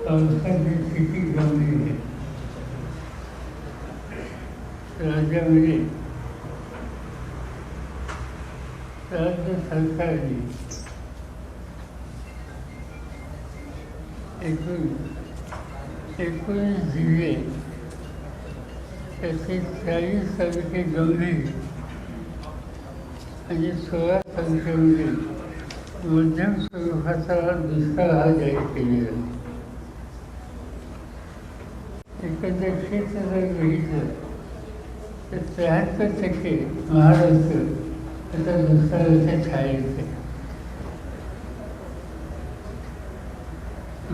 पावसाची स्थिती गंभीर आहे. राज्यामध्ये राज्य सरकारने एकूण 19 जिल्हे त्याचे 40 तालुके गंभीर आणि 16 तालुक्यामध्ये मध्यम स्वरूपाचा दुष्काळ हा जाहीर केलेला आहे. एकंदर क्षेत्र जर बघितलं तर 73% महाराष्ट्र आता दुष्काळाच्या छायेत आहे.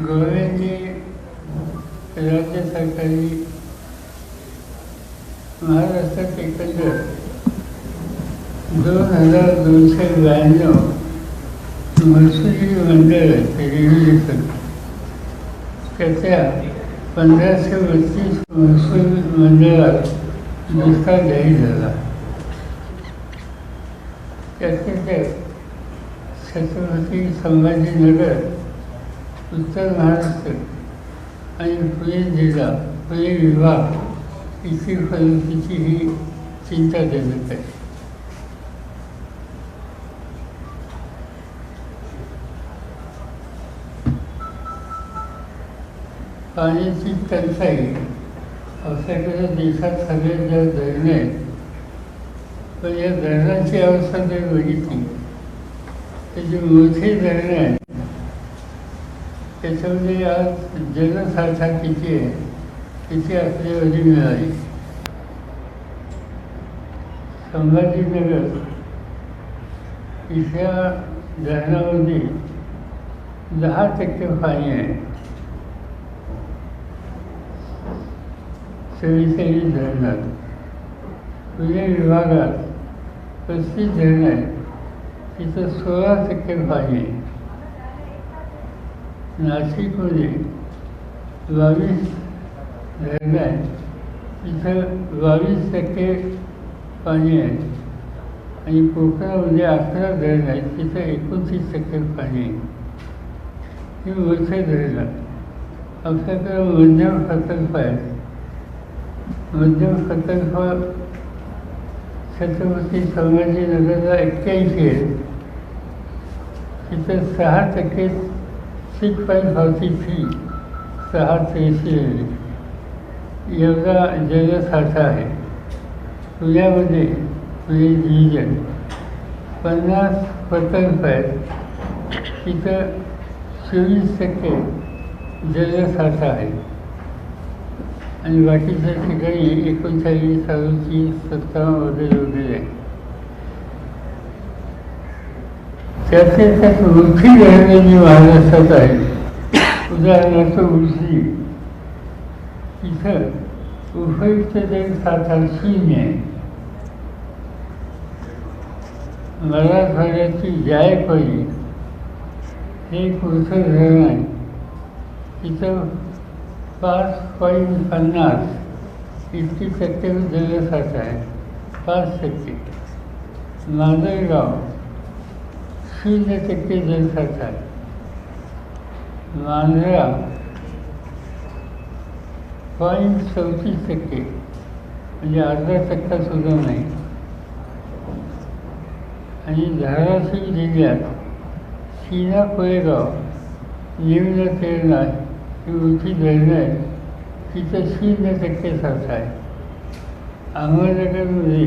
गोव्याने राज्य सरकारने महाराष्ट्रात एकंदर 2292 महसुली मंडळ रेव्होल्युशन त्याच्या 1532 महसूल मंडळात दुष्काळ जाहीर झाला. त्यातल्या त्यात छत्रपती संभाजीनगर, उत्तर महाराष्ट्र आणि पुणे जिल्हा, पुणे विभाग इथली परिस्थिती ही चिंताजनक आहे. पाण्याची टंचाई आपल्याकडे देशात सगळ्यात जास्त धरणं आहेत, पण या धरणाची अवस्था जर बघितली तर जी मोठी धरणं आहेत त्याच्यामध्ये आज जलसाठा किती आहे त्याची आकडेवारी मिळाली. संभाजीनगर इथल्या धरणामध्ये 10% पाणी आहे. 44 धरणात. पुणे विभागात 35 धरणं आहेत, तिथं 16% पाणी आहे. नाशिकमध्ये 22 धरणं आहेत, तिथं 22% पाणी आहे. आणि कोकणामध्ये 11 धरणं आहेत, तिथं 29% पाणी आहे. ही मोठे धरणं. आपल्याकडं मध्यम प्रकल्प आहेत. मध्यम प्रकल्प छत्रपती संभाजीनगरला 81 आहे, तिथं 6% 6.43 एवढा जलसाठा आहे. पुण्यामध्ये पुणे डिव्हिजन 50 प्रकल्प आहेत, तिथं 24% जलसाठा आहे. आणि बाकीच्या ठिकाणी 39, 37, 57 वगैरे आहे. त्यातल्या त्यात मोठी धरणं जी महाराष्ट्रात आहेत, उदाहरणार्थ उजनी, तिथं उपयुक्त जलसाठा 0 आहे. मराठवाड्याची जायकवाडी हे एक मोठं धरण आहे, तिथं 5.50 इतकी टक्के जलसाठा आहे. 5%. माजलगाव 0% जलसाठा आहे. मांजरा 0.34% म्हणजे अर्धा टक्का सुद्धा नाही. आणि धाराशिव जिल्ह्यात सीना कोळेगाव, निम्न तेरणा ही मोठी धरणं आहे, तिथं 0% साठा आहे. अहमदनगरमध्ये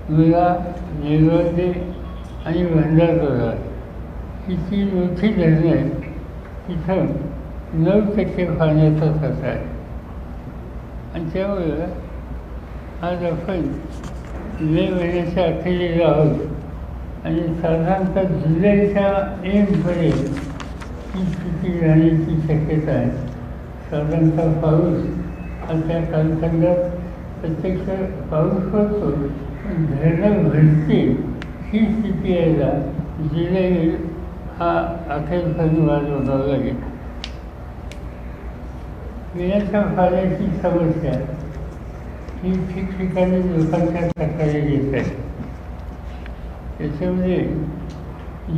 मुळा, नेरवंदे आणि भंडारदरा ही 3 मोठी धरणं आहेत, तिथं 9% पाण्याचा साठा आहे. आणि त्यामुळं आज आपण मे महिन्याच्या अखेरीला आहोत आणि साधारणतः जुलैच्या एंडपर्यंत ही स्थिती राहण्याची शक्यता आहे. साधारणतः पाऊस हा त्या कालखंडात प्रत्यक्ष पाऊस पडतो, धरणं भरते ही स्थिती यायला जुलै हा अखेरपर्यंत वाढ बघावं लागेल. पिण्याच्या पाण्याची समस्या ही ठिकठिकाणी लोकांच्या तक्रारी येत आहे. त्याच्यामध्ये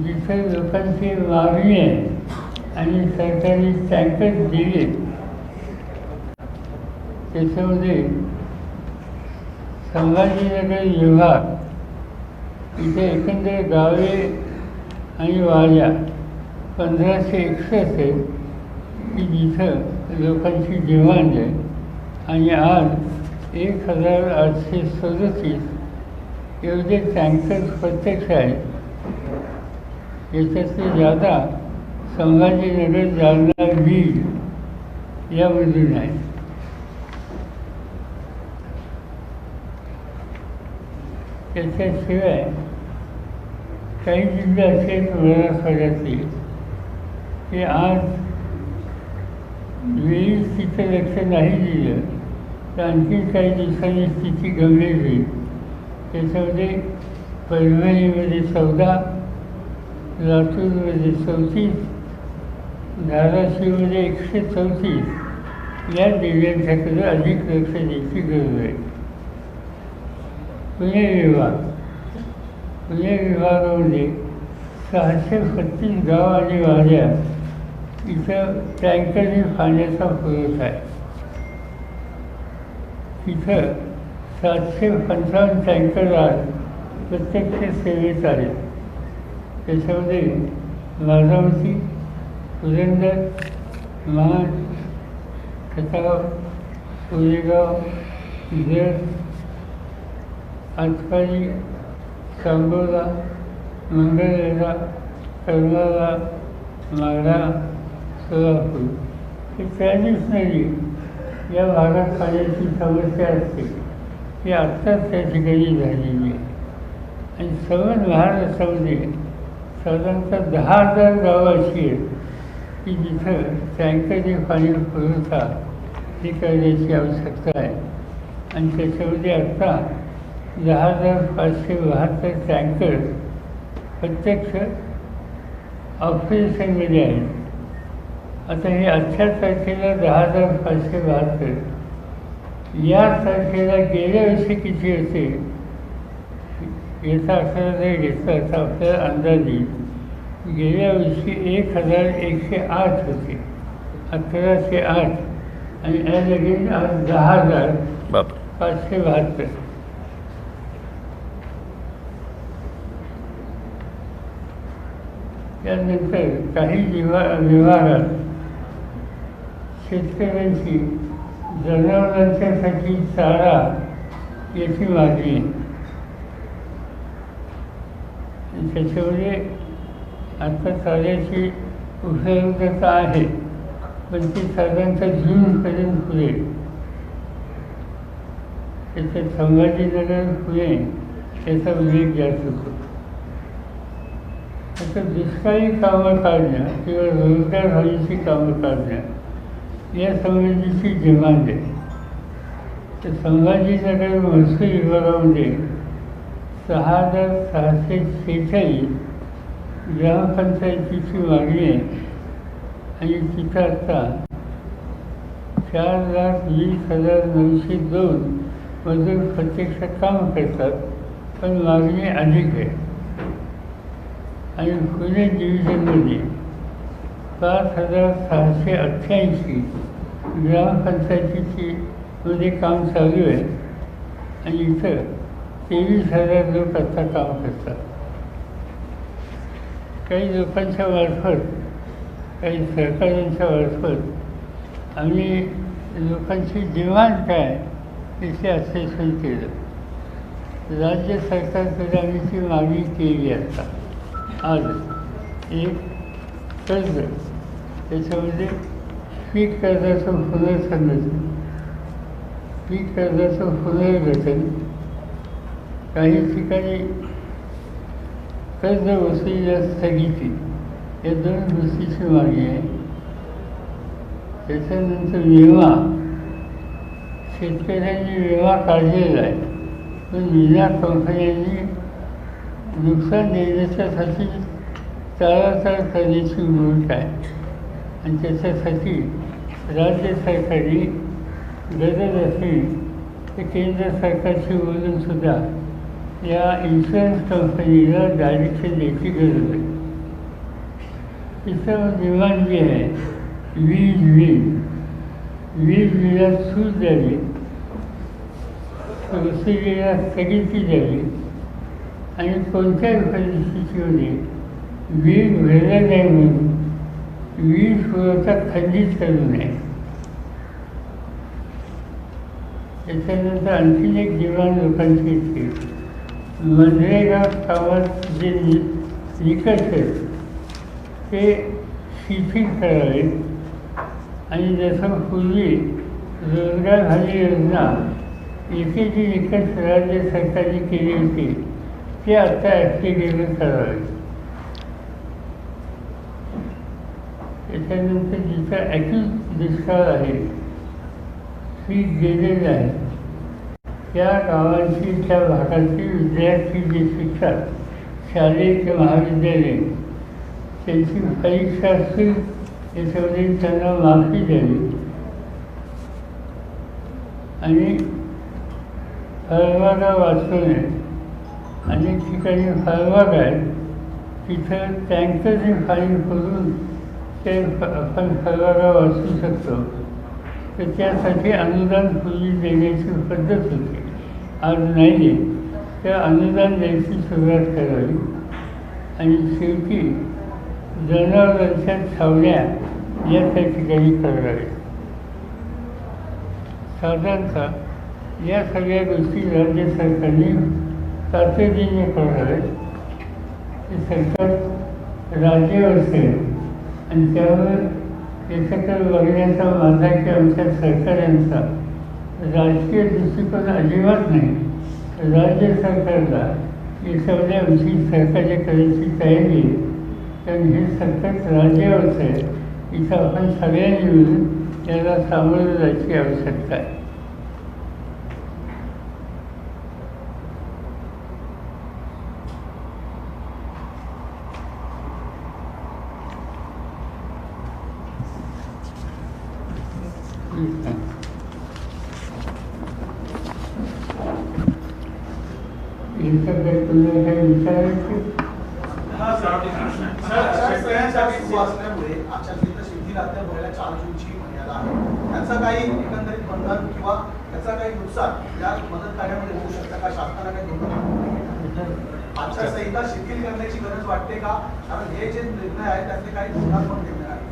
जिथं लोकांची मागणी आहे आणि सरकारने टँकर दिले त्याच्यामध्ये संभाजीनगर विभाग इथे एकंदर गावे आणि वाड्या 1561 आहेत की जिथं लोकांची डिमांड आहे आणि आज 1837 एवढे टँकर्स प्रत्यक्ष आहेत. याच्यातले जादा संभाजीनगर, जालना, बीड यामधून आहे. त्याच्याशिवाय काही जिल्हे असे आहेत मराठवाड्यातले की आज वेळीच तिथं लक्ष नाही दिलं तर आणखी काही दिवसांनी स्थिती गंभीर होईल. त्याच्यामध्ये परभणीमध्ये 14, लातूरमध्ये 34, धाराशिवमध्ये 134 या जिल्ह्यांच्याकडे अधिक लक्ष द्यायची गरज आहे. पुणे विभागामध्ये 635 गाव आणि वाड्या इथं टँकरने पाण्याचा पुरवठा आहे. तिथं 755 टँकर आज प्रत्यक्ष सेवेत आहेत. त्याच्यामध्ये बारामती, पुरंदर, महाड, खटाव, कोरेगाव, जत, आटपाडी, सांगोला, मंगळवेढा, करमाळा, माढा, सोलापूर हे 40 नदी या भागात पाण्याची समस्या असते ही आत्ताच त्या ठिकाणी झालेली आहे. आणि संपूर्ण महाराष्ट्रामध्ये साधारणतः 10,000 गावं अशी आहेत की जिथं टँकरने पाणी पुरवठा हे करण्याची आवश्यकता आहे. आणि त्याच्यामध्ये आत्ता 10,572 टँकर प्रत्यक्ष ऑपरेशनमध्ये आहेत. आता हे 8 तारखेला 10,572, या तारखेला गेल्या वर्षी किती होते याचा आकडा जर घेतला तर आपल्याला अंदाज येईल. गेल्या वर्षी 1,108 होते, 1108 आणि लगेच आज 10,572. त्यानंतर काही विभागात शेतकऱ्यांची जनावरांच्यासाठी चारा याची मागणी आहे. त्याच्यामध्ये आता चाऱ्याची उपलब्धता आहे पण ती साधारणतः जूनपर्यंत पुरेल. त्याच्यात संभाजीनगर, पुणे याचा उल्लेख जास्त होतो. आता दुष्काळी कामं काढणं किंवा रोजगार हमीची कामं काढणं यासंबंधीची डिमांड आहे. तर संभाजीनगर महसूल विभागामध्ये 6,646 ग्रामपंचायतीची मागणी आहे आणि तिथं आता 4,20,902 मजूर प्रत्यक्ष काम करतात पण मागणी अधिक आहे. आणि पुणे डिव्हिजनमध्ये 5,688 ग्रामपंचायतीची मध्ये काम चालू आहे आणि इथं 23,000 लोक आता काम करतात. काही लोकांच्या मार्फत, काही सहकाऱ्यांच्या मार्फत आम्ही लोकांची डिमांड काय याचे असेसमेंट केलं. राज्य सरकारकडे आम्ही ती मागणी केली आता. आज एक कर्ज, त्याच्यामध्ये पीक कर्जाचं पुनर्संरचन, पीक कर्जाचं पुनर्गठन, काही ठिकाणी कर्ज वसुलीला स्थगिती या 2 गोष्टीची मागणी आहे. त्याच्यानंतर विमा, शेतकऱ्यांनी विमा काढलेला आहे पण विमा कंपन्यांनी नुकसान देण्याच्यासाठी टाळाटाळ करण्याची भूमिका आहे. आणि त्याच्यासाठी राज्य सरकारने गरज असेल तर केंद्र सरकारशी बोलूनसुद्धा या इन्शुरन्स कंपनीला डायरेक्शन द्यायची गरज आहे. तिसरं डिमांड जी आहे वीज बिलात सूट द्यावी, सबसिडीला स्थगिती द्यावी आणि कोणत्याही परिस्थितीमध्ये वीज मिळालं नाही म्हणून वीज पुरवठा खंडित करू नये. त्याच्यानंतर आणखीन एक डिमांड लोकांची येते, मनरेगा कामात जे निकष आहेत ते शिथिल करावे आणि जसं पूर्वी रोजगार हमी योजना याचे जे निकष राज्य सरकारने केले होते ते आता ॲक्टिव्हेट करावे. त्याच्यानंतर जिथं ॲक्यूट दुष्काळ आहे, पीक गेलेलं आहे, त्या गावांची त्या भागातील विद्यार्थी जे शिकतात शालेय किंवा महाविद्यालय त्यांची परीक्षा असतील याच्यामध्ये त्यांना माफी द्यावी आणि फळबागा वाचवणे. अनेक ठिकाणी फळबाग आहेत तिथं टँकरने पाणी करून ते आपण फळबागा वाचू शकतो. तर त्यासाठी अनुदान पूर्वी देण्याची पद्धत होती, आज नाही आहे. त्या अनुदान द्यायची सुरुवात करावी आणि शेवटी जनावरांच्या छावण्या या त्या ठिकाणी कराव्या. साधारणतः या सगळ्या गोष्टी राज्य सरकारने तातडीने कराव्यात. हे सरकार राज्यावर असेल आणि त्यावर याच्याकडे बघण्याचा माझा की आमच्या सरकारांचा राजकीय दृष्टिकोन अजिबात नाही. राज्य सरकारला याच्यामध्ये आमची सरकारच्या करायची तयारी आहे, कारण हे सरकार राज्यावरच आहे. इथं आपण सगळ्यांनी मिळून याला सामोरं जायची आवश्यकता आहे. त्याचा काही एकंदरीत बंधन किंवा त्याचा काही नुकसान या मदत कार्यामध्ये होऊ शकतं का? शासनाला काही धोरण आचारसंहिता शिथिल करण्याची गरज वाटते का? कारण हे जे निर्णय आहेत त्यातले काही धोरणात्मक निर्णय आहेत.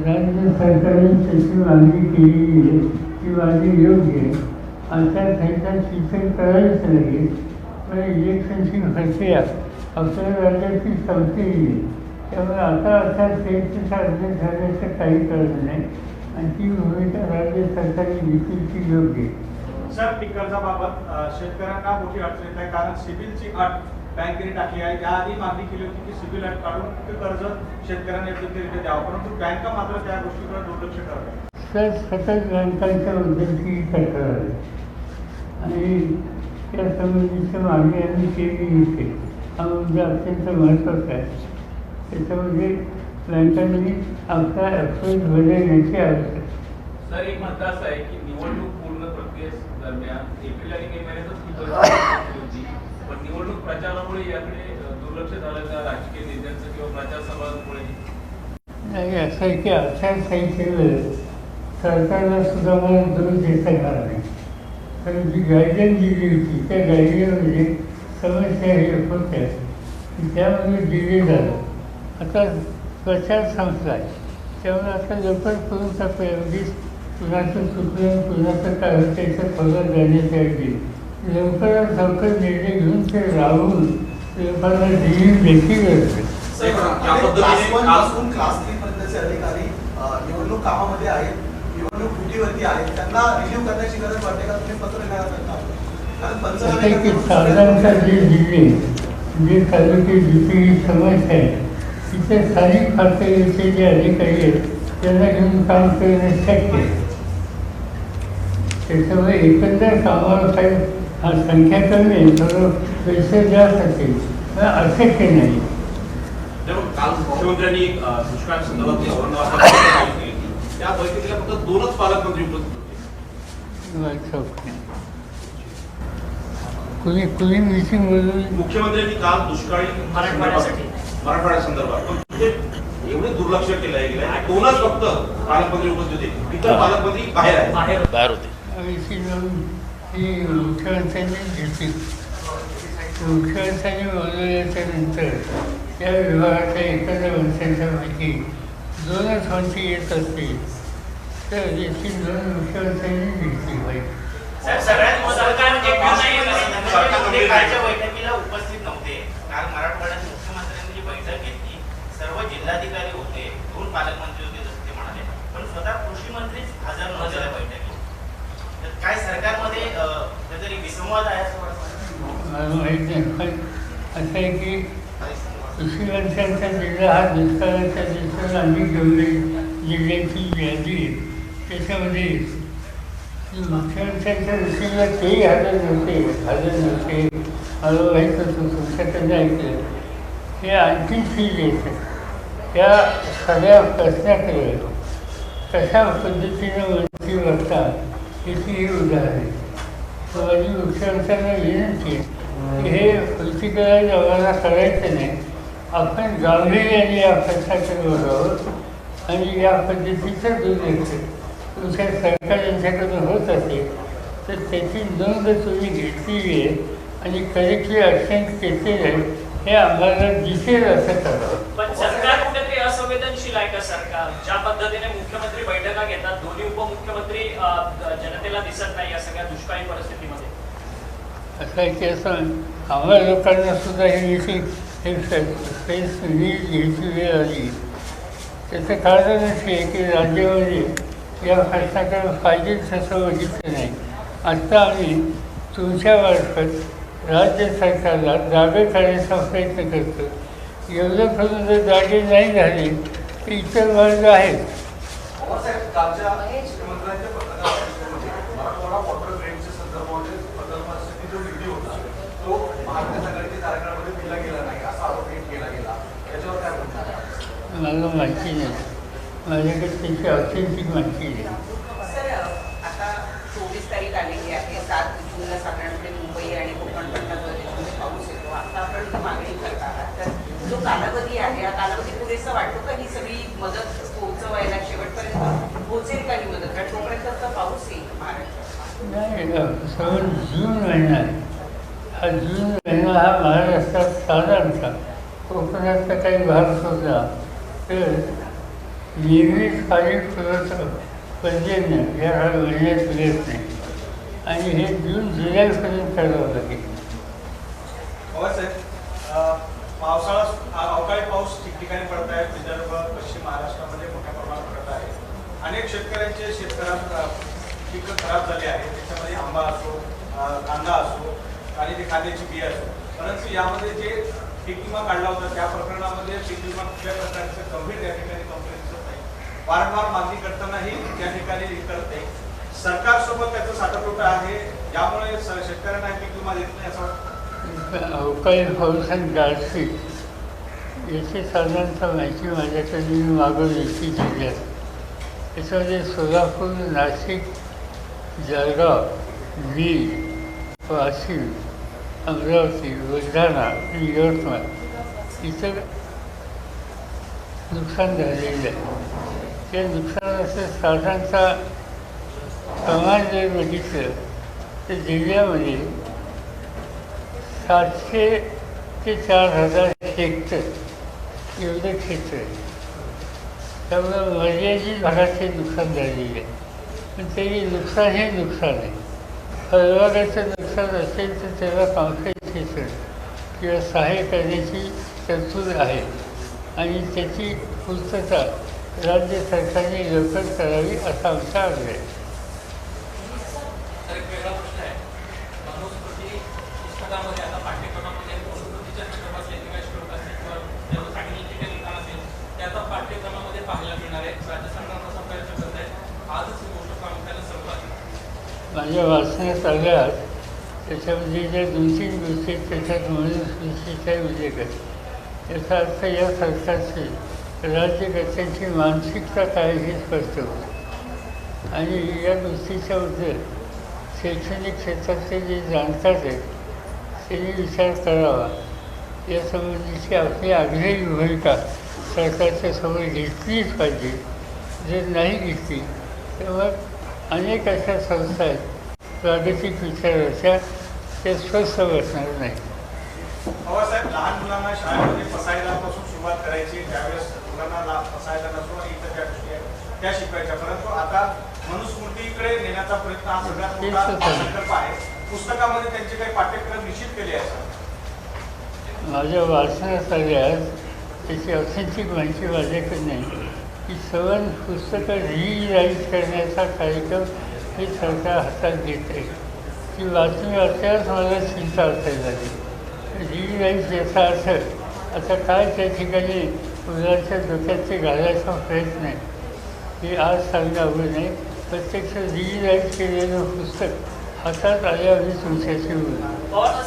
राज्य सरकारने त्याची मागणी केलेली आहे ती मागणी योग्य आहे. आचारसंहिता शिथिल करावीच लागेल, पण इलेक्शनची प्रक्रिया आपल्या राज्याची संपलेली आहे. त्यामुळे आता आचारसंहितेचा अर्ज झाल्याचं काही कारण नाही आणि ती भूमिका राज्य सरकारने घेतली ती योग्य आहे. सर, पीक कर्जाबाबत शेतकऱ्यांना मोठी अडचण येत आहे, कारण सिबिलची अट बँकेने टाकली आहे. त्याआधी मागणी केली होती की सिबिल अट काढून ते कर्ज शेतकऱ्यांना योग्यरित्या द्यावं, परंतु बँका मात्र त्या गोष्टीकडे दुर्लक्ष करत आहेत. तर सतत बँकांच्या उद्योगी तक्रार आहे आणि त्या संबंधीची मागणी आम्ही केली होती. हा मुद्दा अत्यंत महत्त्वाचा आहे. त्याच्यामध्ये बँकांनी आपला अप्रोच बदलण्याची आवश्यकता. सर, एक म्हणतं असं आहे की निवडणूक पूर्ण प्रक्रियेदरम्यान एप्रिल आणि मे महिन्यातच ही परिस्थिती होती, पण निवडणूक प्रचारामुळे याकडे दुर्लक्ष झालं का राजकीय नेत्यांचं किंवा प्रचार सभांमुळे? नाही, असं आहे की आचारसंहितेवर सरकारला सुद्धा मला दोष देता येणार नाही, कारण जी गाईडलाईन दिली होती त्या गाईडलाईनमध्ये समस्या हे होत्या की त्यामध्ये डिले झालं. आता प्रचार संपला आहे, त्यामुळे आता लवकर करून टाकूया. म्हणजे कुणाचं चुकलं कुणाचं काय होतं त्याचं पगार देण्याच्या ऐवजी लवकरात लवकर निर्णय घेऊन ते राहून लोकांना दिली देखील असते. क्लास 3 पर्यंतचे अधिकारी निवडणूक कामामध्ये आहेत, निवडणूक ड्युटीवरती आहेत, त्यांना रिलीव्ह करण्याची गरज वाटते का? तुम्ही पत्र लिहायला साधारणतः जे जिल्हे जे तालुके जिथे ही समस्या आहे तिथे स्थानिक पातळीचे जे अधिकारी आहेत त्यांना घेऊन काम करणं शक्य आहे. त्याच्यामुळे एकंदर कामाला काही संख्या कमी आहे, थोडं पैसे जास्त असेल पण अशक्य नाही. काल मुख्यमंत्र्यांनी दुष्काळ संदर्भात औरंगाबाद त्या बैठकीला फक्त 2च पालकमंत्री उपस्थित होते. कुणी मिटिंग बोलवली? मुख्यमंत्र्यांनी काल दुष्काळी मराठवाड्यासंदर्भात पण तिथे एवढे दुर्लक्ष केलं गेलं. दोनच फक्त पालकमंत्री उपस्थित होते, इतर पालकमंत्री बाहेर होते. आम्ही ही मुख्यमंत्र्यांनी घेतली. मुख्यमंत्र्यांनी बोलवल्याच्या नंतर या विभागाच्या एखाद्या मंत्र्यांच्यापैकी 2च मंत्री येत असतील तर याची नोंद मुख्यमंत्र्यांनी घेतली पाहिजे. सगळ्यात सरकार म्हणजे कालच्या बैठकीला उपस्थित नव्हते. काल मराठवाड्यात मुख्यमंत्र्यांनी जी बैठक घेतली, सर्व जिल्हाधिकारी होते, 2 पालकमंत्री होते जसे ते म्हणाले, पण स्वतः कृषी मंत्रीच हजर नव्हते त्या बैठकीत. तर काय सरकारमध्ये काहीतरी विसंवाद आहे असं वाटतं? मला माहीत नाही, पण असं आहे की कृषी मंत्र्यांचा जिल्हा हा दुष्काळाच्या दिवसात आम्ही जेवढे जिल्ह्याची यादी आहे त्याच्यामध्ये मुख्यमंत्र्यांच्या दृष्टीला तेही हजर नव्हते. मला माहीत होतं, तुमच्याकडनं ऐकलं. हे आणखी फीज येतं त्या सगळ्या प्रश्नाकडे कशा पद्धतीनं मंत्री वागतात याची ही उदाहरण. माझी मुख्यमंत्र्यांना विनंती आहे की हे पॉलिटिकल आम्हाला करायचं नाही. आपण गांभीर्याने या प्रश्नाकडे बघावं आणि या पद्धतीचं दुर्लक्ष तुमच्या सरकार यांच्याकडून होत असेल तर त्याची नोंद तुम्ही घेतलेली आहे आणि करेक्टली ॲक्शन घेतलेलं आहे हे आम्हाला दिसेल असं करावं. पण सरकार कुठेतरी असंवेदनशील आहे का? सरकार ज्या पद्धतीने मुख्यमंत्री बैठका घेतात, दोन्ही उपमुख्यमंत्री जनतेला दिसत नाही या सगळ्या दुष्काळी परिस्थितीमध्ये. असं आहे की असं आम्हाला लोकांना सुद्धा हे मिटिंग एक स्पेस न्यूज घ्यायची वेळ आली. त्याचं कारण असे आहे की राज्यामध्ये या प्रश्नाकडे पाहिजे तसं बघितलं नाही. आत्ता आम्ही तुमच्यामार्फत राज्य सरकारला जागे करण्याचा प्रयत्न करतो. एवढं करून जर जागे नाही झाले तर इतर मार्ग आहेत. पवारसाहेब कालच्या मुख्यमंत्र्यांच्या पत्रकारितेमध्ये मराठवाडा वॉटर ग्रेडच्या संदर्भामध्ये प्रकल्पासाठी जो निधी होता तो महाविकास आघाडीच्या कार्यक्रमामध्ये दिला गेला नाही असा आरोप केला गेला. त्याच्यावर काय म्हणतात? मला माहिती नाही, माझ्याकडे त्याची ऑथेंटिक माहिती नाही. सर, आता 24 तारीख आलेली आहे. 7 जूनला साधारणपणे मुंबई आणि कोकणपट्टा जो त्याच्यामध्ये पाऊस येतो. आता आपण ही मागणी करत आहात तर जो कालावधी आहे हा कालावधी पुरेसा वाटतो का? ही सगळी मदत पोहोचवायला शेवटपर्यंत पोहोचेल का ही मदत? कारण तोपर्यंत पाऊस येईल महाराष्ट्रात. नाही, सगळं जून महिना आहे. हा जून महिना हा महाराष्ट्रात साधारणतः कोकणातला काही भाग सोडला तर नियमित पाणी पुरवठा पर्जन्य या महिन्यात मिळत नाही आणि हे जून जुलैपर्यंत करावं लागेल. पवारसाहेब, पावसाळा अवकाळी पाऊस ठिकठिकाणी पडत आहे. विदर्भ, पश्चिम महाराष्ट्रामध्ये मोठ्या प्रमाणात पडत आहे. अनेक शेतकऱ्यांचे पिकं खराब झाली आहेत. त्याच्यामध्ये आंबा असो, कांदा असो आणि ते कांद्याची बिया असो. परंतु यामध्ये जे पीक विमा काढला होता त्या प्रकरणामध्ये पीक विमा कुठल्या प्रकारचे गंभीर त्या ठिकाणी कंप्लेंट दिसत नाही. वारंवार मागणी करतानाही त्या ठिकाणी करत नाही. सरकारसोबत त्याचं साठवणूक आहे, यामुळे शेतकऱ्यांना पीक विमा देत नाही असं वाटतं. अवकाळी पाऊस आणि गारपीट याची साधारणतः माहिती माझ्याकडे मी मागवली ती जिल्ह्यात. त्याच्यामध्ये सोलापूर, नाशिक, जळगाव, बीड, वाशिम, अमरावती, बुलढाणा आणि यवतमाळ इथं नुकसान झालेलं आहे. ते नुकसानाचं साधारणतः प्रमाण जर बघितलं तर जिल्ह्यामध्ये 700 ते 4000 हेक्टर एवढं क्षेत्र आहे. त्यामुळं मर्यादित भागाचे नुकसान झालेले आहे. पण तरी नुकसान हे नुकसान आहे. फळबागाचं नुकसान असेल तर त्याला कॉम्पेन्सेशन किंवा सहाय्य करण्याची तरतूद आहे आणि त्याची पूर्तता राज्य सरकारने लवकर करावी असा आमचा आग्रह आहे. तर एक वेगळा प्रश्न आहे. मनुस्मृती पुस्तकामध्ये आता पाठ्यक्रमामध्ये मनुस्मृतीच्या संदर्भातले जे काही श्लोक असतील किंवा ज्याचं सांगितलं जे लिखाण असेल ते आता पाठ्यक्रमामध्ये पाहायला मिळणार आहे. राज्य सरकार असा प्रयत्न करत आहे. आजच ही गोष्ट प्रामुख्याने सर्वात माझ्या वाचण्यात आल्यास त्याच्यामध्ये ज्या 2-3 गोष्टी आहेत त्याच्यात मनुस्मृतीचा उल्लेख आहे. याचा अर्थ या सरकारची राज्यकर्त्यांची मानसिकता काय हे स्पष्ट होतं आणि या गोष्टीच्या बद्दल शैक्षणिक क्षेत्रातले जे जाणकार आहेत त्यांनी विचार करावा. यासंबंधीची आपली आग्रही भूमिका सरकारच्या समोर घेतलीच पाहिजे. जर नाही घेतली तर मग अनेक अशा संस्था आहेत प्रादेशिक विचाराच्या, त्या स्वस्थ बसणार नाही. पवारसाहेब, लहान मुलांना शाळेमध्ये फसायलापासून सुरुवात करायची, त्यावेळेस मुलांना फसायला नसून आणि इतर ज्या गोष्टी आहेत त्या शिकवायच्या, परंतु आता मनुस्मृतीकडे नेण्याचा प्रयत्न हा सगळ्यात मोठा संकल्प आहे. पुस्तकामध्ये त्यांचे काही पाठ्यक्रम निश्चित केले आहेत. माझ्या वाचनात आल्यास त्याची ऑथेंटिक माहिती माझ्याकडे नाही की सवन पुस्तकं रीराईट करण्याचा कार्यक्रम हे सरकार हातात घेत आहे. ती बातमी वाचल्यास मला चिंता असायला लागली. रीराईट याचा अर्थ आता काय त्या ठिकाणी मुलांच्या डोक्यात ते घालायचा प्रयत्न आहे हे आज सांगणं अवघड नाही. प्रत्यक्ष रीराईट केलेलं पुस्तक हातात आल्यावर मी तुमच्याशी बोलू.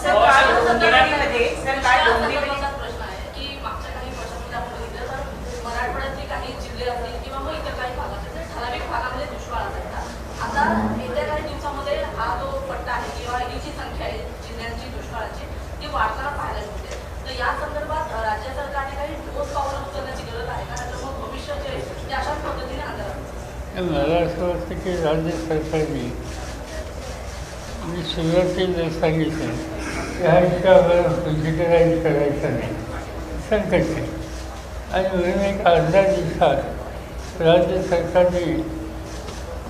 सर काल डोंबिवलीमध्ये सर काल डोंबिवली प्रश्न आहे की मागच्या काही वर्षामध्ये आपण बघितलं तर मराठवाड्यातले काही जिल्हे असतील किंवा मग इतर काही भाग असतील तर ठराविक भागामध्ये दुष्काळ असायचा. आता येत्या काही दिवसामध्ये हा जो पट्टा आहे किंवा ही जी संख्या आहे जिल्ह्यांची दुष्काळाची ती वाढताना पाहायला मिळते. तर या संदर्भात राज्य सरकारने काही ठोस पावलं उचलण्याची गरज आहे का? त्याच्यामुळे भविष्य जे आहे ते अशाच पद्धतीने अंदाज. मला असं वाटतं की राज्य सरकारने, मी सुरुवातीला सांगितलं की हा इतका आपल्याला डिजिटलाइज करायचा नाही, संकट आहे. आणि म्हणून एक अर्ध्या दिवसात राज्य सरकारने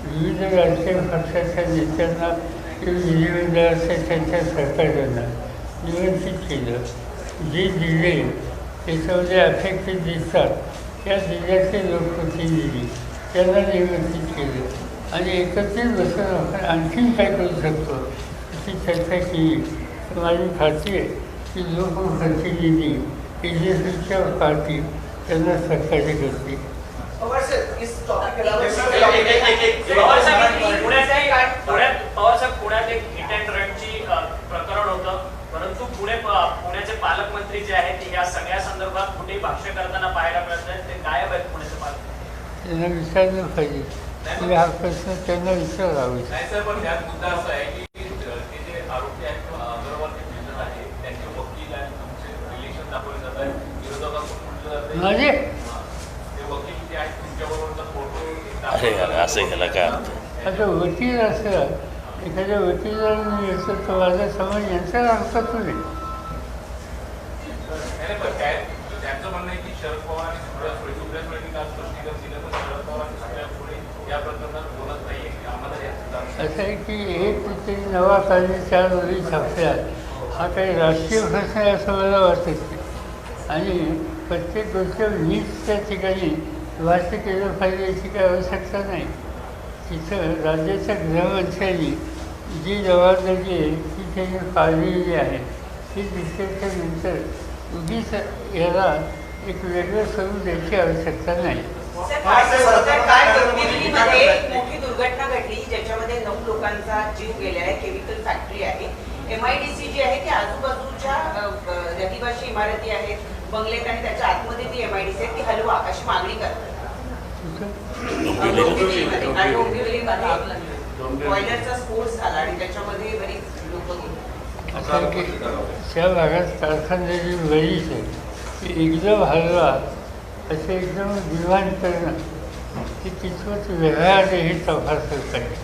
विविध राजकीय पक्षाच्या नेत्यांना किंवा विधिमंडळाच्या त्यांच्या सहकार्यांना निमंत्रित केलं. जे जिल्हे त्याच्यामध्ये अफेक्टेड दिसतात त्या जिल्ह्याचे लोकप्रतिनिधी त्यांना निमंत्रित केलं आणि एकत्रित बसून आपण आणखीन काय करू शकतो अशी चर्चा केली. तर माझी खात्री आहे की लोकप्रतिनिधी एजन्सीच्या पार्टी त्यांना सहकार्य करतील. पवारसाहेब, पुण्यात एक हिट अँड रनची प्रकरण होतं, परंतु पुण्याचे पालकमंत्री जे आहेत या सगळ्या संदर्भात कुठेही भाष्य करताना पाहायला मिळत नाही. ते गायब आहेत पुण्याचे पालकमंत्री. त्यांना विचारलं पाहिजे की हा प्रश्न त्यांना विचारावा. नाही सर, पण त्यात मुद्दा असा आहे की ते जे आरोपी आहेत किंवा अग्रवाल जे दिसत आहे त्यांचे वकील आणि तुमचे रिलेशन दाखवले जात आहेत. विरोधकांकडून म्हटलं जातं म्हणजे ते वकील जे आहेत तुमच्याबरोबरचा फोटो. अरे यार, असं ह्याला काय अर्थ? आता वकील असं एखाद्या वकिलाला येतं तर माझा समाज यांचा अर्थातून आहे. पण त्यांचं म्हणणं आहे की शरद पवार आणि सुप्रिया सुळेंनी काल स्पष्टीकरण दिलं, तर शरद पवार आणि सुप्रिया सुळे या प्रकरणात बोलत नाहीये की आम्हाला असं आहे की एक कुठेतरी नवा कायदे 4 ओळी छापल्या, हा काही राष्ट्रीय प्रश्न आहे असं मला वाटत नाही. आणि प्रत्येक गोष्ट नीटच्या ठिकाणी भाष्य केलं पाहिजे याची काही आवश्यकता नाही. तिथं राज्याच्या गृहमंत्र्यांनी जी जबाबदारी आहे ती त्यांनी पाळलेली आहे. ती दिसल्याच्यानंतर उगीच याला एक वेगळं स्वरूप द्यायची आवश्यकता नाही. काल डोंबिवलीमध्ये एक मोठी दुर्घटना घडली ज्याच्यामध्ये 9 लोकांचा जीव गेला आहे. केमिकल फॅक्टरी आहे. MIDC जी आहे ती आजूबाजूच्या रहिवाशी इमारती आहेत, बंगलेत आणि त्याच्या आतमध्ये ती MIDC आहे ती हलवा अशी मागणी करतात. डोंबिवलीमध्ये बॉयलरचा स्फोट झाला आणि त्याच्यामध्ये बरीच लोक गेली. असं की त्या भागात कारखानदारी बरीच आहे की एकदम हलवा असं एकदम दिवाण करणं की तिथवत व्यवहार हे तपासलं पाहिजे.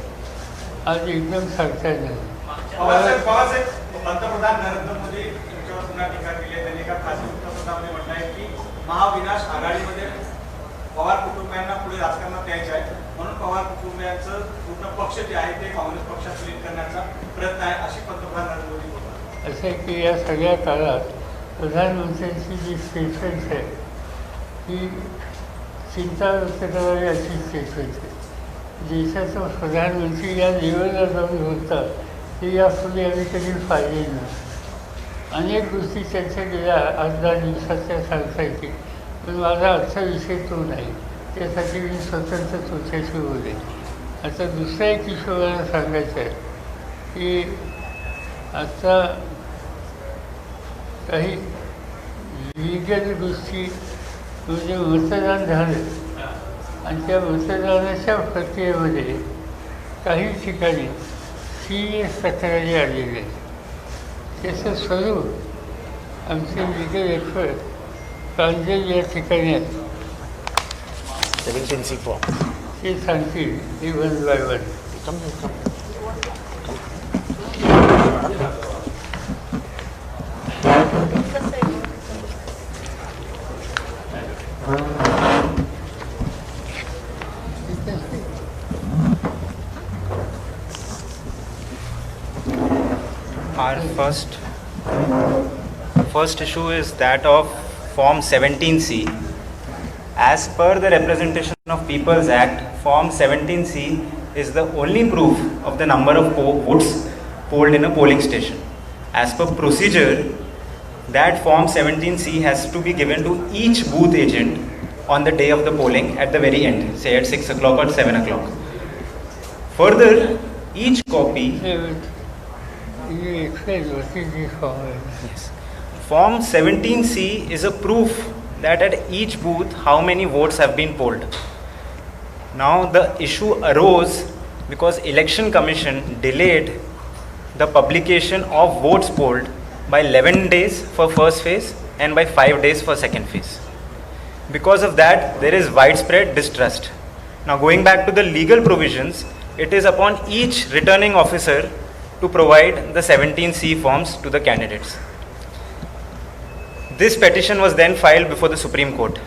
आज एकदम सांगता येणार. पवारसाहेब, पंतप्रधान नरेंद्र मोदी यांच्यावर पुन्हा टीका केली आहे. त्यांनी एका खासगी वृत्तपत्रामध्ये म्हटलं आहे की महाविनाश आघाडीमध्ये पवार कुटुंबियांना पुढे राजकारणात यायचे आहे, म्हणून पवार कुटुंबियांचं पूर्ण पक्ष जे आहे ते काँग्रेस पक्षात विलीन करण्याचा प्रयत्न आहे, अशी पंतप्रधान नरेंद्र मोदी बोलतात. असं आहे की या सगळ्या काळात प्रधानमंत्र्यांची जी स्टेटमेंट्स आहे ही चिंता व्यक्त करावी अशी स्टेटमेंट आहे. देशाचा प्रधानमंत्री या लेवलला जाऊन होता ते यापूर्वी आम्ही कधी पाहिलेली नाही. अनेक गोष्टी त्यांच्या गेल्या 8-10 दिवसाच्या सांगता येतील, पण माझा आजचा विषय तो नाही. त्यासाठी मी स्वतंत्र तुमच्याशी बोलेन. आता दुसरा एक विषय मला सांगायचा आहे की आता काही लिगल गोष्टी म्हणजे मतदान झालं आणि त्या मतदानाच्या प्रक्रियेमध्ये काही ठिकाणी सीरियस तक्रारी आलेल्या आहेत. त्याचं स्वरूप आमचे लिगल एक्सपर्ट प्रांजल या ठिकाणी आहेत. 17C form. ते सांगतील ही one by one. Our first issue is that of Form 17C. As per the Representation of People's Act, Form 17C is the only proof of the number of votes polled in a polling station. As per procedure, that Form 17C has to be given to each booth agent on the day of the polling at the very end, say at 6 o'clock or 7 o'clock. Further, each copy... You explain what is this form? Yes. Form 17C is a proof that at each booth how many votes have been polled. Now the issue arose because Election Commission delayed the publication of votes polled by 11 days for first phase and by 5 days for second phase. Because of that, there is widespread distrust. Now going back to the legal provisions, it is upon each returning officer to provide the 17C forms to the candidates. This petition was then filed before the Supreme Court.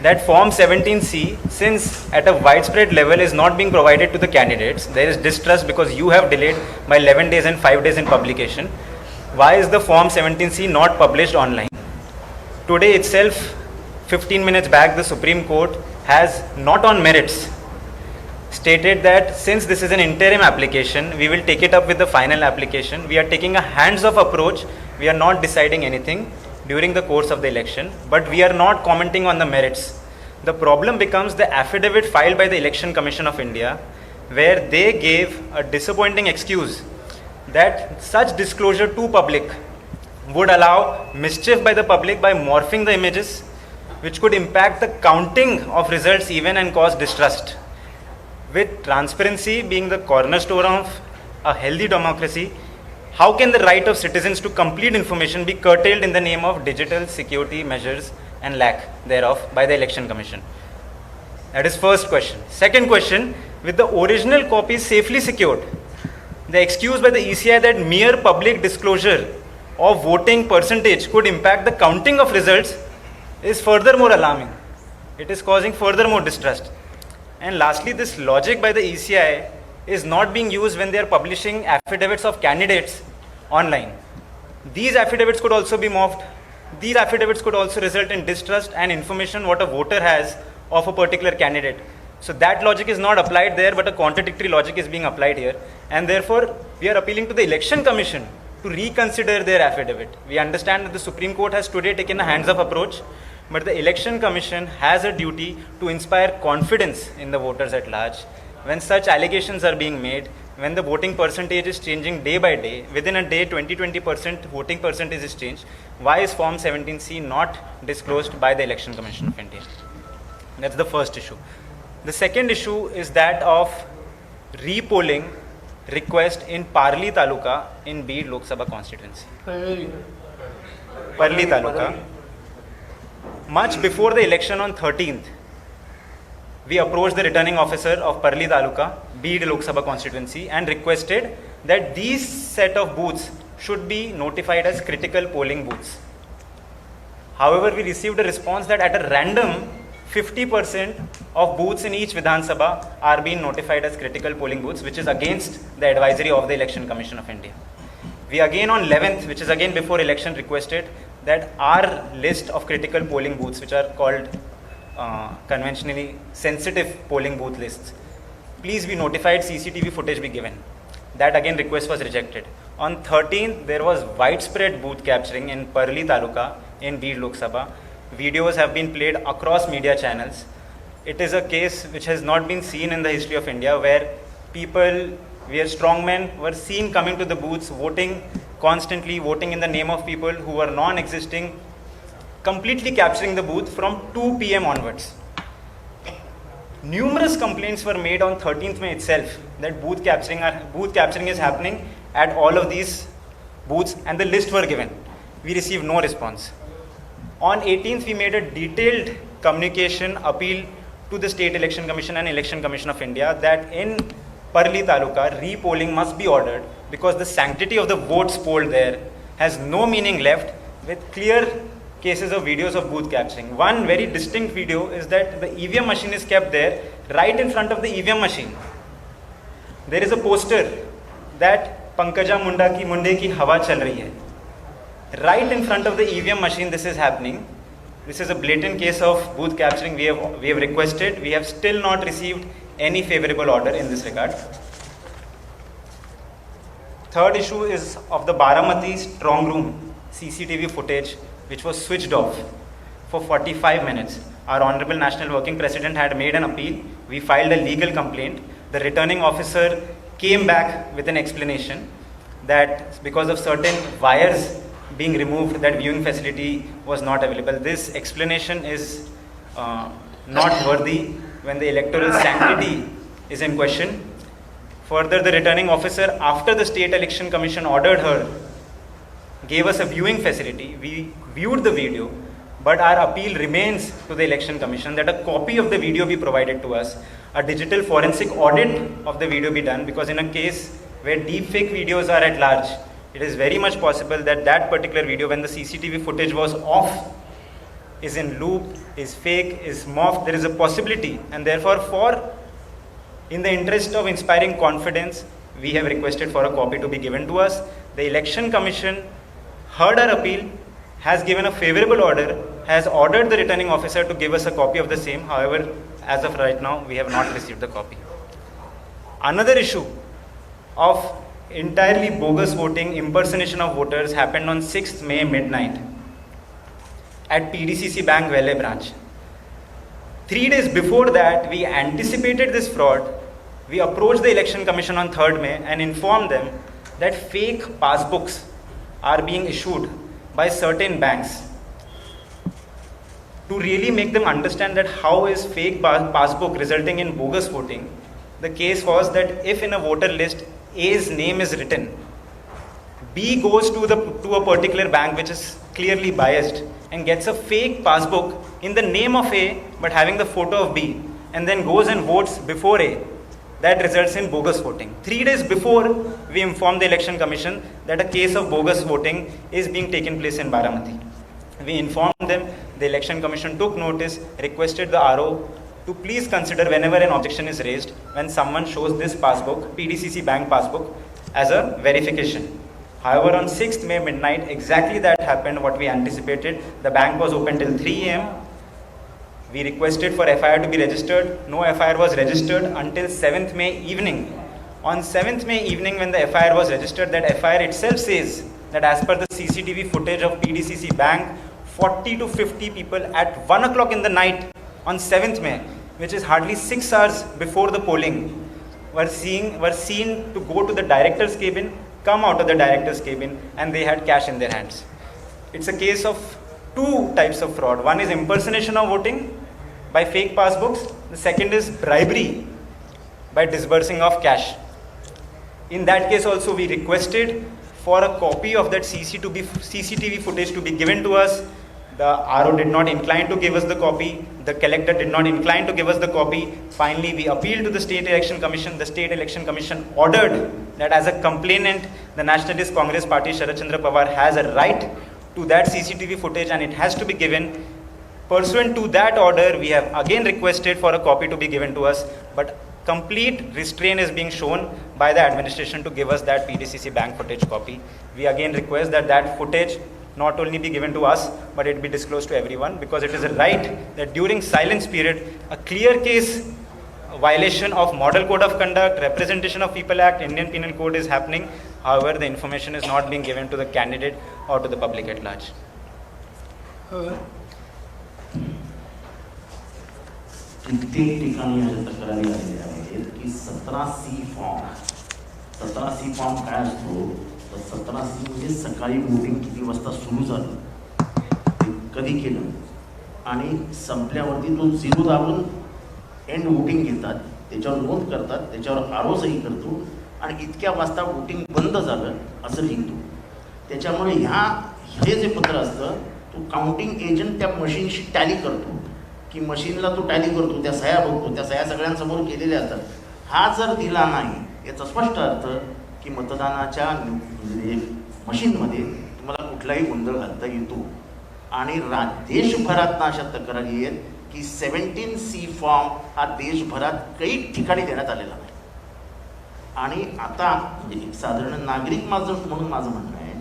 That Form 17C, since at a widespread level is not being provided to the candidates, there is distrust because you have delayed by 11 days and 5 days in publication. Why is the Form 17C not published online? Today itself, 15 minutes back, the Supreme Court has, not on merits, stated that since this is an interim application, we will take it up with the final application. We are taking a hands-off approach. We are not deciding anything during the course of the election, but we are not commenting on the merits. The problem becomes the affidavit filed by the Election Commission of India, where they gave a disappointing excuse that such disclosure to public would allow mischief by the public by morphing the images, which could impact the counting of results even and cause distrust. With transparency being the cornerstone of a healthy democracy, how can the right of citizens to complete information be curtailed in the name of digital security measures and lack thereof by the Election Commission? That is first question. Second question, with the original copies safely secured, the excuse by the ECI that mere public disclosure of voting percentage could impact the counting of results is furthermore alarming. It is causing furthermore distrust. And lastly, this logic by the ECI is not being used when they are publishing affidavits of candidates online. These affidavits could also be morphed. These affidavits could also result in distrust and information what a voter has of a particular candidate. So that logic is not applied there, but a contradictory logic is being applied here. And therefore, we are appealing to the Election Commission to reconsider their affidavit. We understand that the Supreme Court has today taken a hands-off approach, but the Election Commission has a duty to inspire confidence in the voters at large. When such allegations are being made, when the voting percentage is changing day by day, within a day 20% voting percentage is changed, why is Form 17C not disclosed by the Election Commission of India? That's the first issue. The second issue is that of repolling request in Parli Taluka in Beed Lok Sabha constituency. Parli Taluka. Much before the election on 13th, we approached the returning officer of Parli Taluka, Beed Lok Sabha constituency, and requested that these set of booths should be notified as critical polling booths. However, we received a response that at a random 50% of booths in each Vidhan Sabha are being notified as critical polling booths, which is against the advisory of the Election Commission of India. We again on 11th, which is again before election, requested that our list of critical polling booths, which are called conventionally sensitive polling booth lists, please be notified, CCTV footage be given. That again request was rejected. On 13th, there was widespread booth capturing in Parli Taluka in Beed Lok Sabha. Videos have been played across media channels. It is a case which has not been seen in the history of India, where strongmen were seen coming to the booths, voting constantly, voting in the name of people who were non-existing, completely capturing the booth from 2 p.m. onwards. Numerous complaints were made on 13th May itself that booth capturing is happening at all of these booths, and the list were given. We received no response. On 18th, we made a detailed communication appeal to the State Election Commission and Election Commission of India that in Parli Taluka, re-polling must be ordered because the sanctity of the votes polled there has no meaning left, with clear cases of videos of booth capturing. One very distinct video is that the EVM machine is kept there right in front of the EVM machine. There is a poster that Pankaja Munde ki hawa chal rahi hai. Right in front of the EVM machine this is happening. This is a blatant case of booth capturing. We have requested. We have still not received any favorable order in this regard. Third issue is of the Baramati strong room CCTV footage, which was switched off for 45 minutes. Our Honorable National Working President had made an appeal. We filed a legal complaint. The returning officer came back with an explanation that because of certain wires being removed, that viewing facility was not available. This explanation is not worthy when the electoral sanctity is in question. Further, the returning officer, after the State Election Commission ordered her, gave us a viewing facility. We viewed the video, but our appeal remains to the Election Commission that a copy of the video be provided to us, a digital forensic audit of the video be done, because in a case where deepfake videos are at large, it is very much possible that that particular video, when the CCTV footage was off, is in loop, is fake, is morphed. There is a possibility, and therefore, in the interest of inspiring confidence, we have requested for a copy to be given to us. The Election Commission heard our appeal, has given a favorable order, has ordered the returning officer to give us a copy of the same. However, as of right now, we have not received the copy. Another issue of entirely bogus voting, impersonation of voters, happened on 6th May midnight at PDCC Bank Velle branch. 3 days before that, we anticipated this fraud. We approached the Election Commission on 3rd May and informed them that fake passbooks are being issued by certain banks. To really make them understand that how is fake passbook resulting in bogus voting, the case was that if in a voter list A's name is written, B goes to a particular bank which is clearly biased and gets a fake passbook in the name of A but having the photo of B, and then goes and votes before A. That results in bogus voting. 3 days before, we informed the Election Commission that a case of bogus voting is being taken place in Baramati. We informed them, the Election Commission took notice, requested the RO to please consider whenever an objection is raised when someone shows this passbook, PDCC bank passbook, as a verification. However, on 6th May midnight, exactly that happened what we anticipated. The bank was open till 3 AM. We requested for FIR to be registered. No FIR was registered until 7th May evening. On 7th May evening, when the FIR was registered, that FIR itself says that as per the CCTV footage of PDCC bank, 40 to 50 people at 1 o'clock in the night on 7th May, which is hardly 6 hours before the polling, were seen to go to the director's cabin, come out of the director's cabin, and they had cash in their hands. It's a case of two types of fraud. One is impersonation of voting by fake passbooks. The second is bribery by disbursing of cash. In that case also, we requested for a copy of that CCTV footage to be given to us. The RO did not incline to give us the copy. The collector did not incline to give us the copy. Finally, we appealed to the State Election Commission. The State Election Commission ordered that as a complainant, the Nationalist Congress Party, Sharad Chandra Pawar, has a right to that CCTV footage and it has to be given. Pursuant to that order, we have again requested for a copy to be given to us, but complete restraint is being shown by the administration to give us that PDCC bank footage copy. We again request that that footage not only be given to us, but it be disclosed to everyone, because it is a right that during silence period, a clear case violation of Model Code of Conduct, Representation of People Act, Indian Penal Code is happening. However, the information is not being given to the candidate or to the public at large. कित्येक ठिकाणी अशा तक्रारी आलेल्या आहेत की 17C form 17C form काय असतो तर 17C म्हणजे सकाळी वोटिंग किती वाजता सुरू झालं, ते कधी केलं आणि संपल्यावरती तो 0 दाबून एंड वोटिंग घेतात, त्याच्यावर नोंद करतात, त्याच्यावर आरो सही करतो आणि इतक्या वाजता वोटिंग बंद झालं असं लिहितो. त्याच्यामुळे हे जे पत्र असतं तो काउंटिंग एजंट त्या मशीनशी टॅली करतो की मशीनला तो टॅली करतो, त्या सह्या बघतो, त्या सह्या सगळ्यांसमोर केलेल्या असतात. हा जर दिला नाही याचा स्पष्ट अर्थ की मतदानाच्या मशीनमध्ये तुम्हाला कुठलाही गोंधळ घालता येतो. आणि देशभरात अशा तक्रारी आहेत की 17C फॉर्म हा देशभरात काही ठिकाणी देण्यात आलेला नाही. आणि आता म्हणजे साधारण नागरिक म्हणून माझं म्हणणं आहे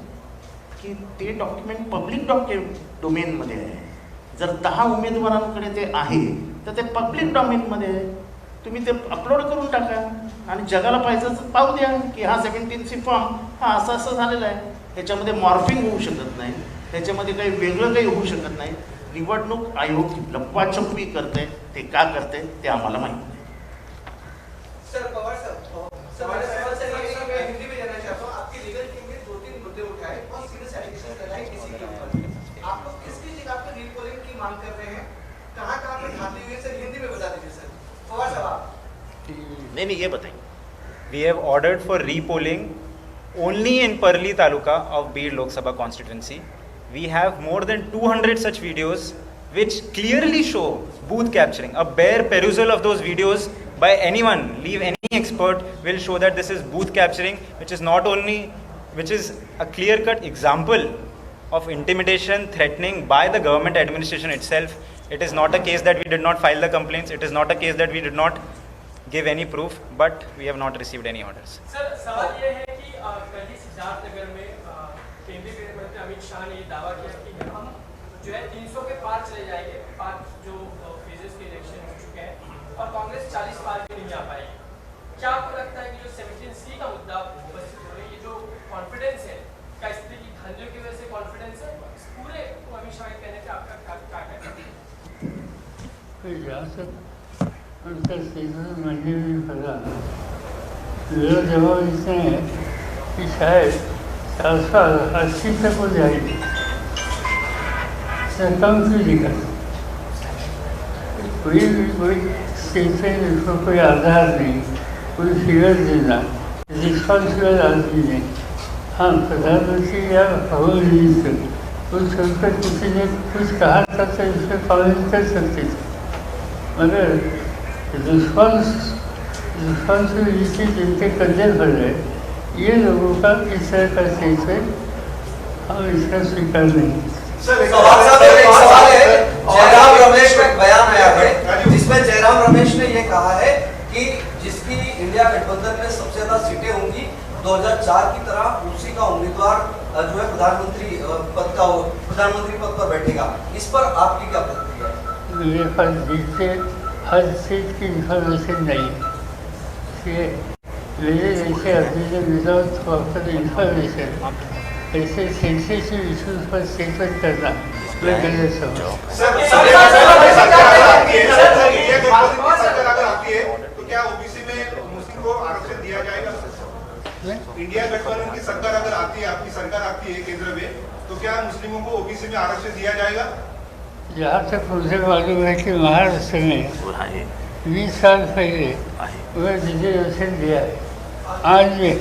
की ते डॉक्युमेंट पब्लिक डोमेनमध्ये आहे. जर 10 उमेदवारांकडे ते आहे तर ते पब्लिक डोमेनमध्ये आहे. तुम्ही ते अपलोड करून टाका आणि जगाला पाहिजे तर पाहू द्या की हा 17C फॉर्म हा असं झालेला आहे. ह्याच्यामध्ये मॉर्फिंग होऊ शकत नाही, त्याच्यामध्ये काही वेगळं काही होऊ शकत नाही. निवडणूक आयोग लपवाछपवी करते, ते का करते ते आम्हाला माहिती नाही. सर पवार सर हिंदी में जानना चाहता हूँ, आपकी लीगल टीम में 2-3 मुद्दे उठाए और सीरियस एलिगेशन लगाए किसी के ऊपर. आप लोग किसकी जगह पे रीपोलिंग की मांग कर रहे हैं, कहाँ पे धांधली हुई है सर, हिंदी में बता दीजिए सर. पवार साहब नहीं ये बताइए. We have ordered for repolling only in Parli Taluka of Beed Lok Sabha constituency. We have more than 200 such videos which clearly show booth capturing. A bare perusal of those videos by anyone, leave any expert, will show that this is booth capturing, which is a clear-cut example of intimidation, threatening by the government administration itself. It is not a case that we did not file the complaints. It is not a case that we did not give any proof, but we have not received any orders. Sir सवाल ये है कि कल ही सिद्धार्थनगर में केंद्रीय गृह मंत्री अमित शाह ने दावा किया कि हम जो है 300 के पार चले जाएंगे. 5 जो फेजेस के इलेक्शन हो चुके हैं और कांग्रेस 40 पार भी नहीं आ पाएगी. क्या आपको लगता है कि जो 17C का मुद्दा उपस्थित हो रही है, ये जो कॉन्फिडेंस है, क्या इस तरह की धांधलियों की वजह से कॉन्फिडेंस है? इस पूरे अमित शाह के कहने से आपका क्या कहना है? उनका सीजन मंडी में फंसा. मेरा जवाब इसमें है कि शायद 780 तक हो जाएगी, कम क्यों दिखा. कोई स्टेटमेंट, इसको कोई आधार नहीं, कोई फिगर देना, रिस्पॉन्सिबल आदमी नहीं. हाँ, प्रधानमंत्री या होम मिनिस्टर कुछ छोड़कर किसी ने कुछ कहा था तो इस पर कॉमेंट कर सकते थे, मगर रिस्पॉन्सिबिलिटी जिनके कंधे पर है, ये लोगों का इस तरह का स्टेटमेंट हम इसका स्वीकार नहीं. जयराम रमेश का बयान आया है जिसमें जयराम रमेश ने ये कहा है कि जिसकी इंडिया गठबंधन में सबसे ज्यादा सीटें होंगी 2004 की तरह उसी का उम्मीदवार जो है प्रधानमंत्री पद पर बैठेगा. इस पर आपकी क्या प्रतिक्रिया है? मेरे पास जिससे हर सीट की इंफॉर्मेशन नहीं है. मेरे जैसे आदमी ने विदाउट प्रॉपर इंफॉर्मेशन ऐसे सेंसिटिव इशूज पर स्टेटमेंट करना मैं गलत समझूं. तो क्या ओबीसी में मुस्लिम को आरक्षण दिया जाएगा? इंडिया गठबंधन की सरकार अगर आती है, आपकी सरकार आती है केंद्र में, तो क्या मुस्लिमों को ओबीसी में आरक्षण दिया जाएगा? जहाँ तक मुझे मालूम है कि महाराष्ट्र में 20 साल पहले वह रिजर्वेशन दिया है. आज में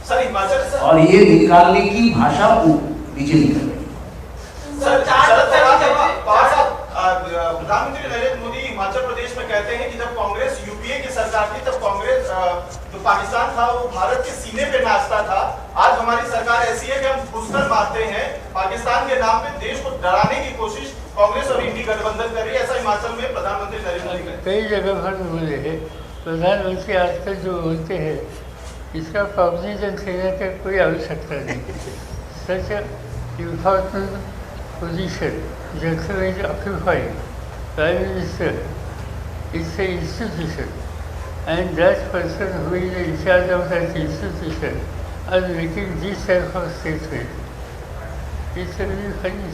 और ये निकालने की भाषा बीजेपी कर रही है. प्रधानमंत्री नरेंद्र मोदी हिमाचल प्रदेश में कहते हैं कि जब कांग्रेस यूपीए की सरकार थी तब कांग्रेस जो पाकिस्तान था वो भारत के सीने पे नाचता था. आज हमारी सरकार ऐसी है कि हम घुसकर मारते हैं. पाकिस्तान के नाम पे देश को डराने की कोशिश कांग्रेस और इंडी गठबंधन कर रही है. ऐसा हिमाचल में प्रधानमंत्री नरेंद्र मोदी कहते हैं. कई जगह पर बोले हैं प्रधानमंत्री आजकल जो बोलते हैं इसका कॉग्निशन देने की कोई आवश्यकता नहीं. सच important position generally occupied Prime Minister is an institution, and that person who is in charge of that institution are making this type of statement. It's a very funny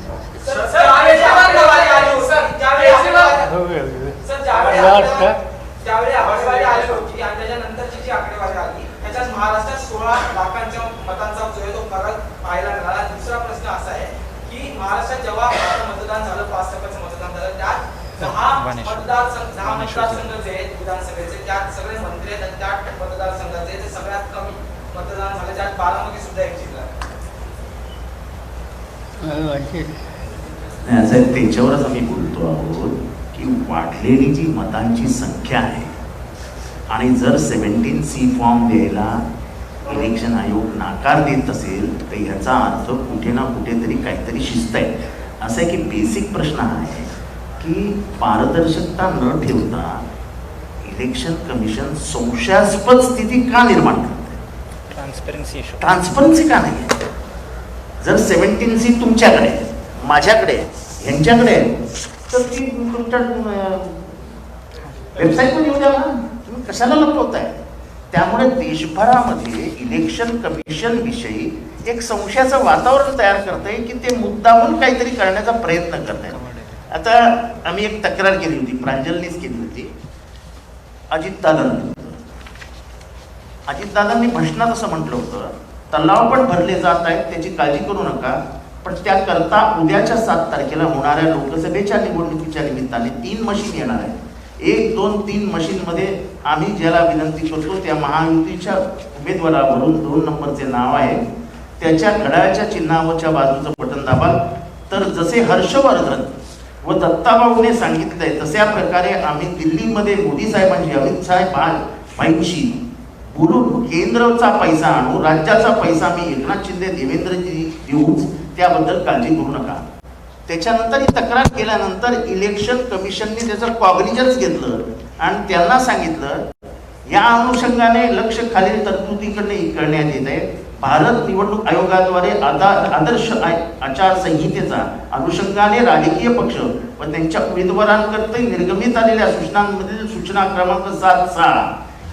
ज्यावेळी आकडेवारी आली होती आणि त्याच्यानंतरची जी आकडेवारी आली त्याच्यात महाराष्ट्रात 16 लाखांच्या मतांचा जो आहे तो फरक पाहायला मिळाला. दुसरा प्रश्न असा आहे की महाराष्ट्रात जेव्हा मतदान झालं 5% मतदान झालं त्यात 10 मतदारसंघ जे आहेत विधानसभेचे त्यात सगळे मंत्री आहेत. त्या मतदारसंघाचे ते सगळ्यात कमी मतदान झालं, त्यात बारामती सुद्धा एक जिल्हा. मला माहिती नाही. नाही, असं आहे, त्याच्यावरच आम्ही बोलतो आहोत की वाढलेली जी मतांची संख्या आहे आणि जर 17C फॉर्म द्यायला इलेक्शन आयोग नाकार देत असेल तर ह्याचा अर्थ कुठे ना कुठेतरी काहीतरी शिस्त आहे. असं आहे की बेसिक प्रश्न हा आहे की पारदर्शकता न ठेवता इलेक्शन कमिशन संशयास्पद स्थिती का निर्माण करते? Transparency issue. ट्रान्सपरन्सी का नाही? जर 17C तुमच्याकडे, माझ्याकडे, ह्यांच्याकडे तर ती तुमच्या वेबसाईटवर येऊ द्या ना. तुम्ही कशाला लपवताय? त्यामुळे देशभरामध्ये इलेक्शन कमिशन विषयी एक संशयाचं वातावरण तयार करतंय की ते मुद्दामून काहीतरी करण्याचा प्रयत्न करत आहेत. आता आम्ही एक तक्रार केली होती, प्रांजलनीच केली होती अजितदादांनी भाषणात असं म्हटलं होतं, तलाव पण भरले जात आहेत त्याची काळजी करू नका, पण त्याकरता उद्याच्या 7 तारखेला होणाऱ्या लोकसभेच्या निवडणुकीच्या निमित्ताने 3 मशीन येणार आहेत. 1, 2, 3 मशीनमध्ये आम्ही ज्याला विनंती करतो त्या महायुतीच्या उमेदवारावरून 2 नंबरचे नाव आहे, त्याच्या घड्याळाच्या चिन्हावरच्या बाजूचं बटन दाबाल तर जसे हर्षवर्धन व दत्ताभाऊने सांगितलंय तशा प्रकारे आम्ही दिल्लीमध्ये मोदी साहेबांशी, अमित साहेबांशी बोलून केंद्राचा पैसा आणू, राज्याचा पैसा मी एकनाथ शिंदे देवेंद्रजी देऊच, त्याबद्दल काळजी करू नका. त्याच्यानंतर ही तक्रार केल्यानंतर इलेक्शन कमिशनने त्याचं कॉग्निजन्स घेतलं आणि त्यांना सांगितलं या अनुषंगाने लक्ष खालील तरतुदीकडे करण्यात येत आहे. भारत निवडणूक आयोगाद्वारे आदर्श आचारसंहितेचा अनुषंगाने राजकीय पक्ष व त्यांच्या उमेदवारांकरता निर्गमित आलेल्या सूचनांमधील सूचना क्रमांक 7/6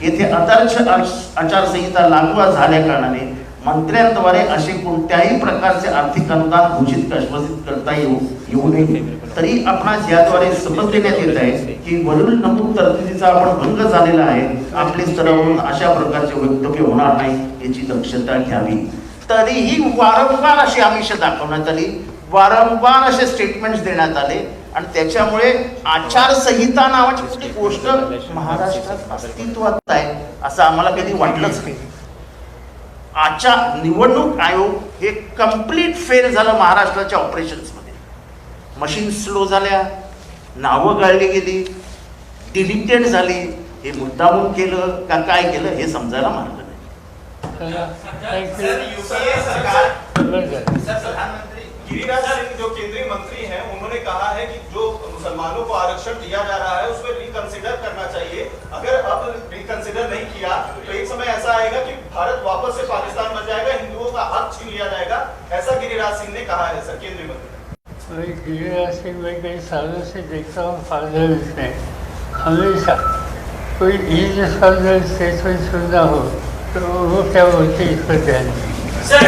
येथे आदर्श आचारसंहिता लागू झाल्या कारणाने मंत्र्यांद्वारे असे कोणत्याही प्रकारचे आर्थिक अनुदान घोषित आश्वासित करता येऊ नये. तरी आपणास याद्वारे समज देण्यात येत आहे की वरील नमूद तरतुदीचा आपण भंग झालेला आहे. आपले स्तरावरून अशा प्रकारचे वक्तव्य होणार नाही याची दक्षता घ्यावी. तरीही वारंवार अशी आमिष दाखवण्यात आली, वारंवार असे स्टेटमेंट्स देण्यात आले आणि त्याच्यामुळे आचारसंहिता नावाची कुठली गोष्ट महाराष्ट्रात अस्तित्वात आहे असं आम्हाला कधी वाटलंच नाही. निवडणूक आयोग हे कम्प्लीट फेल झालं महाराष्ट्राच्या ऑपरेशन्समध्ये. मशीन स्लो झाल्या, नावं गाळली गेली, डिलिटेड झाली. हे मुद्दामून केलं का काय केलं हे समजायला मार्ग नाही. प्रधानमंत्री गिरिराज सिंह जो केंद्रीय मंत्री हैं, उन्होंने कहा है कि जो मुसलमानों को आरक्षण दिया जा रहा है उसमें रिकंसिडर करना चाहिए. अगर अब रिकंसिडर नहीं किया तो एक समय ऐसा आएगा कि भारत वापस से पाकिस्तान बन जाएगा, हिंदुओं का हक छीन लिया जाएगा, ऐसा गिरिराज सिंह ने कहा है. सर, केंद्रीय मंत्री गिरिराज सिंह मैं कई सालों से देखता हूँ फादर में हमेशा कोई ईद फर्दर स्टेटमेंट सुनना हो तो वो क्या बोलते इस पर ध्यान सर